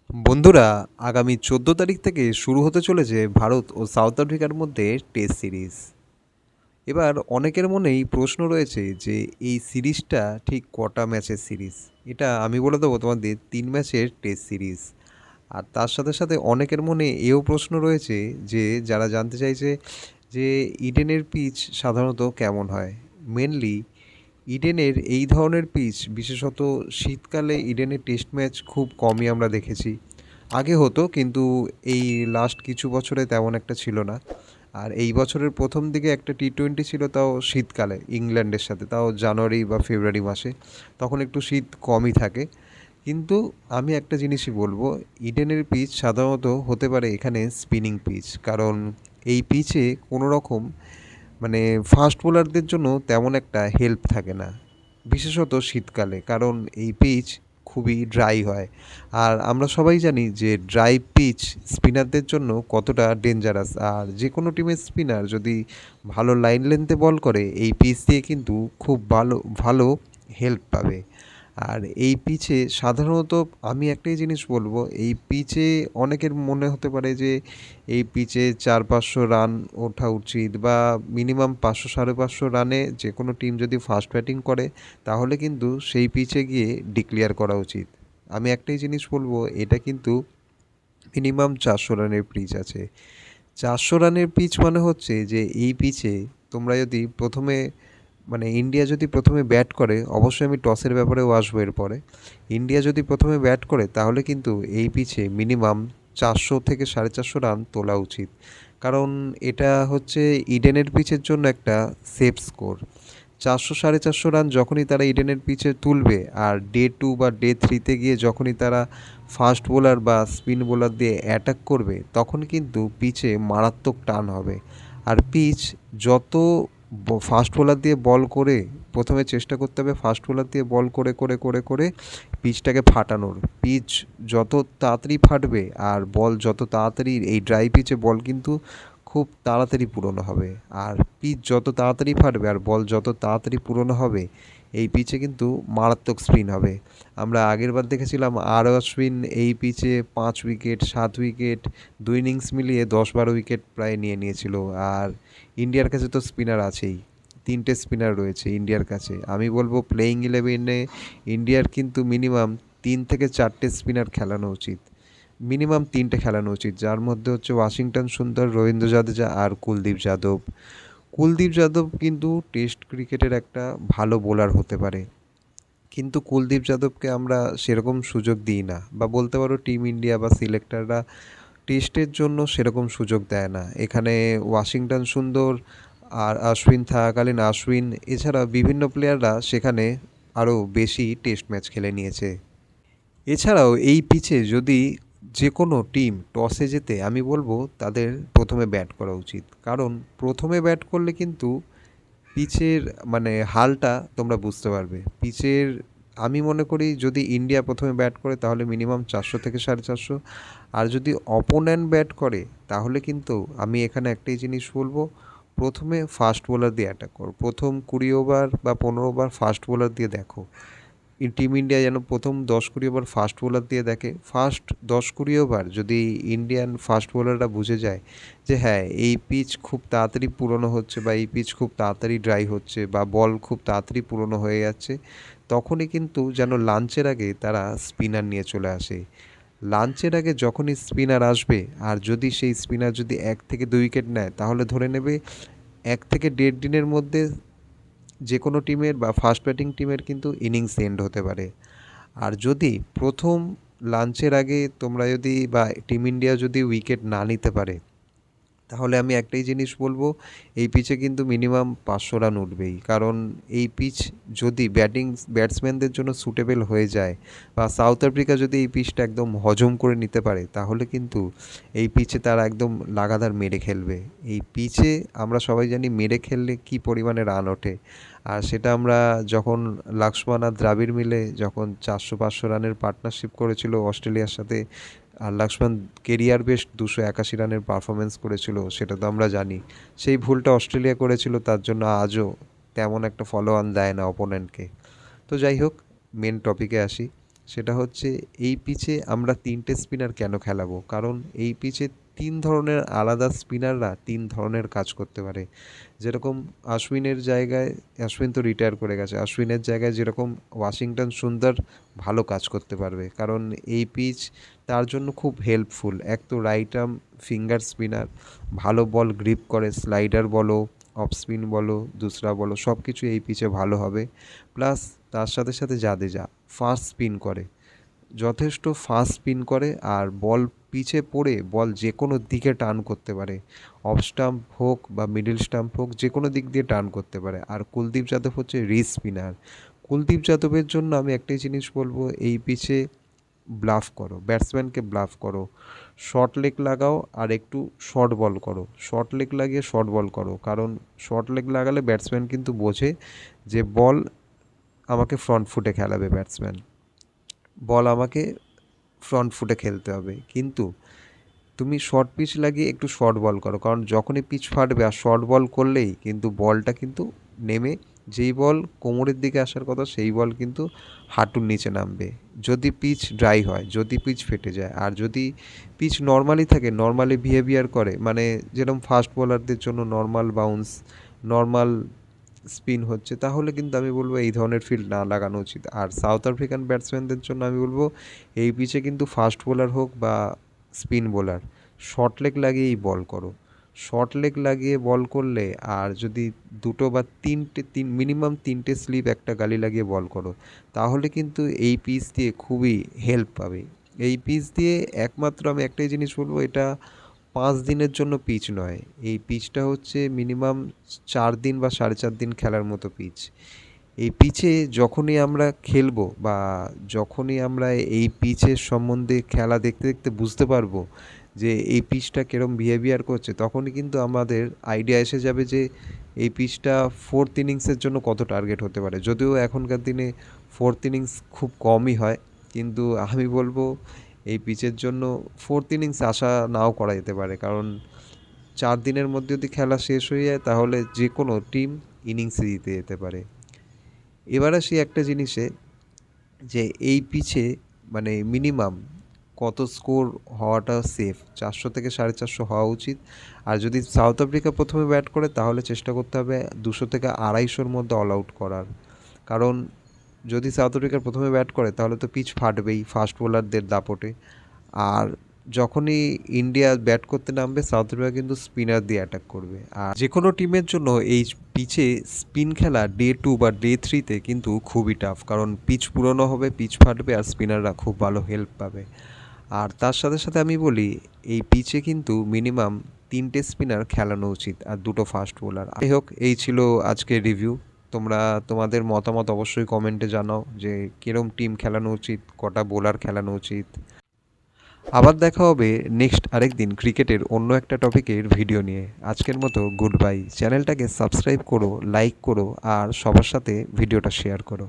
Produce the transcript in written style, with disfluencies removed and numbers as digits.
বন্ধুরা, আগামী 14 তারিখ থেকে শুরু হতে চলেছে ভারত ও সাউথ আফ্রিকার মধ্যে টেস্ট সিরিজ। এবার অনেকের মনেই প্রশ্ন রয়েছে যে এই সিরিজটা ঠিক কটা ম্যাচের সিরিজ। এটা আমি বলে দেবো তোমাদের 3 ম্যাচের টেস্ট সিরিজ। আর তার সাথে সাথে অনেকের মনে এও প্রশ্ন রয়েছে যে যারা জানতে চাইছে যে ইডেনের পিচ সাধারণত কেমন হয়। মেনলি ইডেনের এই ধরনের পিচ বিশেষত শীতকালে ইডেনের টেস্ট ম্যাচ খুব কমই আমরা দেখেছি। আগে হতো, কিন্তু এই লাস্ট কিছু বছরে তেমন একটা ছিল না। আর এই বছরের প্রথম দিকে একটা টি-20 ছিল, তাও শীতকালে ইংল্যান্ডের সাথে, তাও জানুয়ারি বা ফেব্রুয়ারি মাসে। তখন একটু শীত কমই থাকে। কিন্তু আমি একটা জিনিসই বলবো, ইডেনের পিচ সাধারণত হতে পারে এখানে স্পিনিং পিচ, কারণ এই পিচে কোনো রকম মানে ফাস্ট বোলারদের জন্য তেমন একটা হেল্প থাকে না, বিশেষত শীতকালে, কারণ এই পিচ খুবই ড্রাই হয়। আর আমরা সবাই জানি যে ড্রাই পিচ স্পিনারদের জন্য কতটা ডেঞ্জারাস। আর যে কোনো টিমের স্পিনার যদি ভালো লাইন লেন্থে বল করে, এই পিচ দিয়ে কিন্তু খুব ভালো ভালো হেল্প পাবে। আর এই পিচে সাধারণত আমি একটাই জিনিস বলবো, এই পিচে অনেকের মনে হতে পারে যে এই পিচে 400-500 রান ওঠা উচিত, বা মিনিমাম 500-550 রানে যে কোনো টিম যদি ফাস্ট ব্যাটিং করে তাহলে কিন্তু সেই পিচে গিয়ে ডিক্লেয়ার করা উচিত। আমি একটাই জিনিস বলবো, এটা কিন্তু মিনিমাম 400 রানের পিচ আছে। 400 রানের পিচ মানে হচ্ছে যে এই পিচে তোমরা যদি প্রথমে ইন্ডিয়া যদি প্রথমে ব্যাট করে, অবশ্যই আমি টসের ব্যাপারেও আসবো এরপরে। ইন্ডিয়া যদি প্রথমে ব্যাট করে তাহলে কিন্তু এই পিচে মিনিমাম 400 থেকে 450 রান তোলা উচিত, কারণ এটা হচ্ছে ইডেনের পিচের জন্য একটা সেফ স্কোর। 400-450 রান যখনই তারা ইডেনের পিচে তুলবে, আর ডে 2 বা ডে 3-তে গিয়ে যখনই তারা ফাস্ট বোলার বা স্পিন বোলার দিয়ে অ্যাটাক করবে, তখন কিন্তু পিচে মারাত্মক টান হবে। আর পিচ যত ফাস্ট বোলার দিয়ে বল করে, প্রথমে চেষ্টা করতে হবে ফাস্ট বোলার দিয়ে বল করে করে করে করে পিচটাকে ফাটানোর। পিচ যত তাড়াতাড়ি ফাটবে আর বল যত তাড়াতাড়ি, এই ড্রাই পিচে বল কিন্তু খুব তাড়াতাড়ি পুরনো হবে। আর পিচ যত তাড়াতাড়ি ফাটবে আর বল যত তাড়াতাড়ি পুরনো হবে, এই পিচে কিন্তু মারাত্মক স্পিন হবে। আমরা আগের বার দেখেছিলাম অশ্বিন এই পিচে 5 উইকেট 7 উইকেট 2 ইনিংস মিলিয়ে 10-12 উইকেট প্রায় নিয়েছিল। আর ইন্ডিয়ার কাছে তো স্পিনার আছেই, 3টে স্পিনার রয়েছে ইন্ডিয়ার কাছে। আমি বলবো প্লেয়িং 11-এ ইন্ডিয়ার কিন্তু মিনিমাম 3 থেকে 4টে স্পিনার খেলানো উচিত। মিনিমাম 3টে খেলানো উচিত, যার মধ্যে হচ্ছে ওয়াশিংটন সুন্দর, রবীন্দ্র জাদেজা আর কুলদীপ যাদব। কুলদীপ যাদব কিন্তু টেস্ট ক্রিকেটের একটা ভালো বোলার হতে পারে, কিন্তু কুলদীপ যাদবকে আমরা সেরকম সুযোগ দিই না, বা বলতে পারো টিম ইন্ডিয়া বা সিলেক্টররা টেস্টের জন্য সেরকম সুযোগ দেয় না। এখানে ওয়াশিংটন সুন্দর আর অশ্বিন থাকাকালীন অশ্বিন এছাড়া বিভিন্ন প্লেয়াররা সেখানে আরও বেশি টেস্ট ম্যাচ খেলে নিয়েছে। এছাড়াও এই পিচে যদি যে কোনো টিম টসে জেতে, আমি বলবো তাদের প্রথমে ব্যাট করা উচিত, কারণ প্রথমে ব্যাট করলে কিন্তু পিচের হালটা তোমরা বুঝতে পারবে। পিচের আমি মনে করি যদি ইন্ডিয়া প্রথমে ব্যাট করে তাহলে মিনিমাম 400 থেকে 450, আর যদি অপোনেন্ট ব্যাট করে তাহলে কিন্তু আমি এখানে একটাই জিনিস বলবো, প্রথমে ফাস্ট বোলার দিয়ে অ্যাটাক করো। প্রথম 20 ওভার বা 15 ওভার ফাস্ট বোলার দিয়ে দেখো। টিম ইন্ডিয়া যেন প্রথম 10-20 ওভার ফাস্ট বোলার দিয়ে দেখে। ফার্স্ট 10-20 ওভার যদি ইন্ডিয়ান ফাস্ট বোলাররা বুঝে যায় যে হ্যাঁ এই পিচ খুব তাড়াতাড়ি পুরনো হচ্ছে, বা এই পিচ খুব তাড়াতাড়ি ড্রাই হচ্ছে, বা বল খুব তাড়াতাড়ি পুরনো হয়ে যাচ্ছে, তখনই কিন্তু যেন লাঞ্চের আগে তারা স্পিনার নিয়ে চলে আসে। লাঞ্চের আগে যখনই স্পিনার আসবে, আর যদি সেই স্পিনার যদি 1 থেকে 2 উইকেট নেয়, তাহলে ধরে নেবে 1 থেকে 1.5 দিনের মধ্যে যে কোনো টিমের বা ফাস্ট ব্যাটিং টিমের কিন্তু ইনিংস এন্ড হতে পারে। আর যদি প্রথম লাঞ্চের আগে তোমরা যদি বা টিম ইন্ডিয়া যদি উইকেট না নিতে পারে, তাহলে আমি একটাই জিনিস বলবো, এই পিচে কিন্তু মিনিমাম 500 রান উঠবেই, কারণ এই পিচ যদি ব্যাটসম্যানদের জন্য সুটেবল হয়ে যায়, বা সাউথ আফ্রিকা যদি এই পিচটা একদম হজম করে নিতে পারে, তাহলে কিন্তু এই পিচে তারা একদম লাগাতার মেরে খেলবে। এই পিচে আমরা সবাই জানি মেরে খেললে কী পরিমাণে রান ওঠে। আর সেটা আমরা যখন লাক্সমান আর দ্রাবিড় মিলে যখন 400-500 রানের পার্টনারশিপ করেছিল অস্ট্রেলিয়ার সাথে, আর লক্ষ্মণ কেরিয়ার বেস্ট 281 রানের পারফরমেন্স করেছিল, সেটা তো আমরা জানি। সেই ভুলটা অস্ট্রেলিয়া করেছিল, তার জন্য আজও তেমন একটা ফলো অন দেয় না অপোনেন্টকে। তো যাই হোক, মেন টপিকে আসি। সেটা হচ্ছে এই পিচে আমরা 3টে স্পিনার কেন খেলাবো, কারণ এই পিচে 3 ধরনের আলাদা স্পিনাররা 3 ধরনের কাজ করতে পারে। যেরকম আশ্বিনের জায়গায়, আশ্বিন তো রিটায়ার করে গেছে, আশ্বিনের জায়গায় যেরকম ওয়াশিংটন সুন্দর ভালো কাজ করতে পারবে, কারণ এই পিচ তার জন্য খুব হেল্পফুল। এক তো রাইট আর্ম ফিঙ্গার স্পিনার, ভালো বল গ্রিপ করে, স্লাইডার বলো, অফ স্পিন বলো, দুসরা বলো, সব কিছু এই পিচে ভালো হবে। প্লাস তার সাথে সাথে জাদেজা ফাস্ট স্পিন করে, যথেষ্ট ফাস্ট স্পিন করে, আর বল পিছে পড়ে বল যে কোনো দিকে টার্ন করতে পারে, অফ স্টাম্প হোক বা মিডল স্টাম্প হোক, যে কোনো দিক দিয়ে টার্ন করতে পারে। আর কুলদীপ যাদব হচ্ছে রিস স্পিনার। কুলদীপ যাদবের জন্য আমি একটাই জিনিস বলবো, এই পিচে ব্লাফ করো, ব্যাটসম্যানকে ব্লাফ করো, শর্ট লেগ লাগাও আর একটু শর্ট বল করো, শর্ট লেগ লাগিয়ে শর্ট বল করো, কারণ শর্ট লেগ লাগালে ব্যাটসম্যান কিন্তু বোঝে যে বল আমাকে ফ্রন্ট ফুটে খেলাবে, ব্যাটসম্যান বল আমাকে ফ্রন্ট ফুটে খেলতে হবে। কিন্তু তুমি শর্ট পিচ লাগিয়ে একটু শর্ট বল করো, কারণ যখনই পিচ ফাটবে আর শর্ট বল করলেই কিন্তু বলটা কিন্তু নেমে, যেই বল কোমরের দিকে আসার কথা সেই বল কিন্তু হাঁটুর নিচে নামবে, যদি পিচ ড্রাই হয়, যদি পিচ ফেটে যায়। আর যদি পিচ নর্মালি থাকে, নর্মালি বিহেভিয়ার করে, মানে যেরকম ফাস্ট বোলারদের জন্য নর্মাল বাউন্স, নর্মাল স্পিন হচ্ছে, তাহলে কিন্তু আমি বলবো এই ধরনের ফিল্ড না লাগানো উচিত। আর সাউথ আফ্রিকান ব্যাটসম্যানদের জন্য আমি বলবো এই পিচে কিন্তু ফাস্ট বোলার হোক বা স্পিন বোলার, শর্ট লেগ লাগিয়েই বল করো, শর্ট লেগ লাগিয়ে বল করলে, আর যদি দুটো বা মিনিমাম 3টে স্লিপ একটা গালি লাগিয়ে বল করো, তাহলে কিন্তু এই পিচ দিয়ে খুবই হেল্প পাবে। এই পিচ দিয়ে একমাত্র আমি একটাই জিনিস বলবো, এটা 5 দিনের জন্য পিচ নয়, এই পিচটা হচ্ছে মিনিমাম 4 দিন বা 4.5 দিন খেলার মতো পিচ। এই পিচে যখনই আমরা খেলবো বা যখনই আমরা এই পিচের সম্বন্ধে খেলা দেখতে দেখতে বুঝতে পারবো যে এই পিচটা কীরকম বিহেভিয়ার করছে, তখনই কিন্তু আমাদের আইডিয়া এসে যাবে যে এই পিচটা 4th ইনিংসের জন্য কত টার্গেট হতে পারে। যদিও এখনকার দিনে 4th ইনিংস খুব কমই হয়, কিন্তু আমি বলবো এই পিচের জন্য 4th ইনিংস আশা নাও করা যেতে পারে, কারণ 4 দিনের মধ্যে যদি খেলা শেষ হয়ে যায় তাহলে যে কোনো টিম ইনিংসে জিতে যেতে পারে। এবার আসি একটা জিনিসে, যে এই পিচে মানে মিনিমাম কত স্কোর হওয়াটা সেফ, 400 থেকে 450 হওয়া উচিত। আর যদি সাউথ আফ্রিকা প্রথমে ব্যাট করে তাহলে চেষ্টা করতে হবে 200 থেকে 250-র মধ্যে অল আউট করার, কারণ যদি সাউথ আফ্রিকা প্রথমে ব্যাট করে তাহলে তো পিচ ফাটবেই ফাস্ট বোলারদের দাপটে। আর যখনই ইন্ডিয়া ব্যাট করতে নামবে সাউথ আফ্রিকা কিন্তু স্পিনার দিয়ে অ্যাটাক করবে। আর যে কোনো টিমের জন্য এই পিচে স্পিন খেলা ডে 2 বা ডে 3-তে কিন্তু খুবই টাফ, কারণ পিচ পুরনো হবে, পিচ ফাটবে, আর স্পিনাররা খুব ভালো হেল্প পাবে। আর তার সাথে সাথে আমি বলি এই পিচে কিন্তু মিনিমাম 3টে স্পিনার খেলানো উচিত আর 2টো ফাস্ট বোলার। যাই হোক, এই ছিল আজকের রিভিউ। তোমরা তোমাদের মতামত অবশ্যই কমেন্টে জানাও যে কিরম টিম খেলানো উচিত, কটা বোলার খেলানো উচিত। আবার দেখা হবে নেক্সট আরেকদিন ক্রিকেটের অন্য একটা টপিকের ভিডিও নিয়ে। আজকের মতো গুড বাই। চ্যানেলটাকে সাবস্ক্রাইব করো, লাইক করো, আর সবার সাথে ভিডিওটা শেয়ার করো।